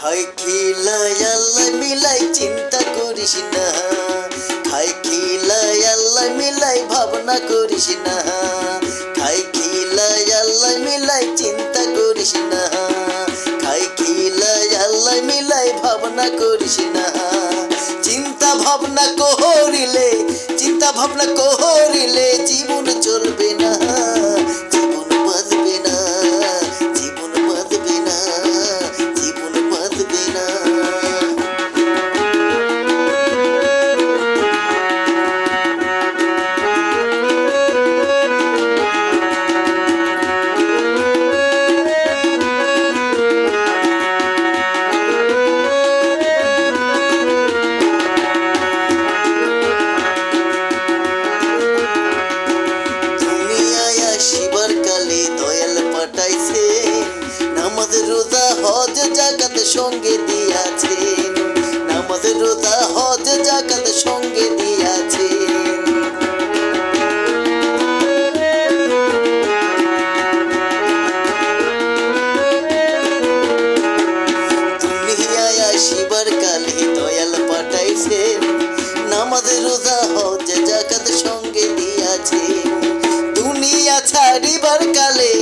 খাই খিলাই আল্লাহ মিলাই চিন্তা করিস না, খাই খিলাই আল্লাহ মিলাই ভাবনা করিস না, খাই খিলাই আল্লাহ মিলাই চিন্তা করিস না, খাই খিলাই আল্লাহ মিলাই ভাবনা করিস না। চিন্তা ভাবনা করিলে, চিন্তা ভাবনা করিলে জীবন চলবে না, জীবন বাঁচবে না, জীবন বাঁচবে না, জীবন বাঁচবে না। নামাজ রোজা হজ জাকাত সঙ্গে দিয়াছেন, নামাজ রোজা হজ জাকাত সঙ্গে দিয়াছেন। দুনিয়ায় আসিবার কালে দয়াল পাঠাইছেন, নামাজ রোজা হজ জাকাত সঙ্গে দিয়াছেন। দুনিয়া ছাড়িবার কালে,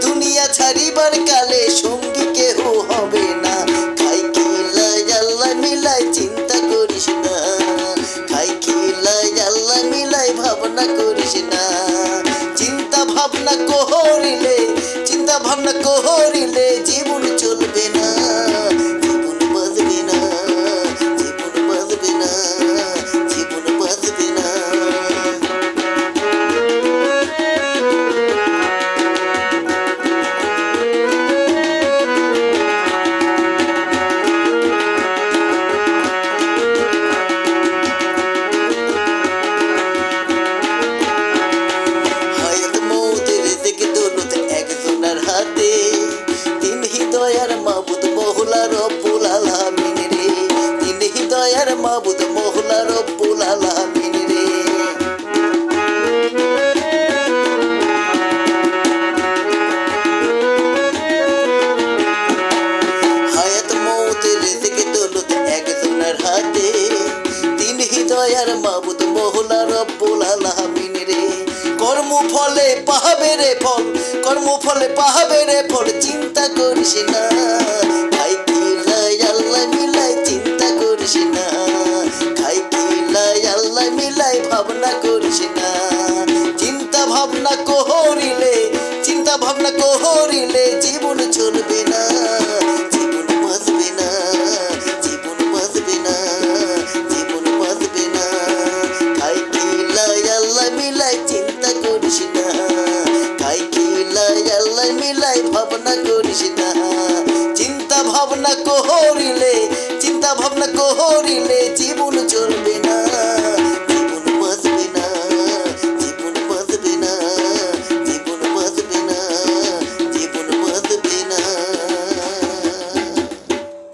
দুনিয়া ছাড়িবার কালে সঙ্গী কেহ হবে না। খাই খিলাই আল্লাহ মিলাই চিন্তা করিস না, খাই খিলাই আল্লাহ মিলাই ভাবনা করিস না। চিন্তা ভাবনা করিলে, চিন্তা ভাবনা করিলে জীবন চলবে না, জীবন বাঁচবে না, জীবন বাঁচবে না, জীবন বাঁচবে না। মাবুদ মওলা রব্বুল আলামিন রে। হায়াত মওতের রিজিক দৌলত একজনের হাতে, তিনি হৃদয়ের মাবুদ মওলা রব্বুল আলামিন রে। কর্ম ফলে পাবে রে ফল, কর্ম ফলে পাবে রে ফল, চিন্তা করিস না। খাই খিলাই আল্লাহ মিলাই চিন্তা করিস না, খাই খিলাই আল্লাহ মিলাই ভাবনা করিস না। চিন্তা ভাবনা করিলে, চিন্তা ভাবনা করিলে জীবন চলবে না, জীবন বাঁচবে না, জীবন বাঁচবে না, জীবন বাঁচবে না। খাই খিলাই আল্লাহ মিলাই চিন্তা করিস না, খাই খিলাই আল্লাহ মিলাই ভাবনা করিস না। চিন্তা ভাবনা করিলে, চিন্তা ভাবনা করিলে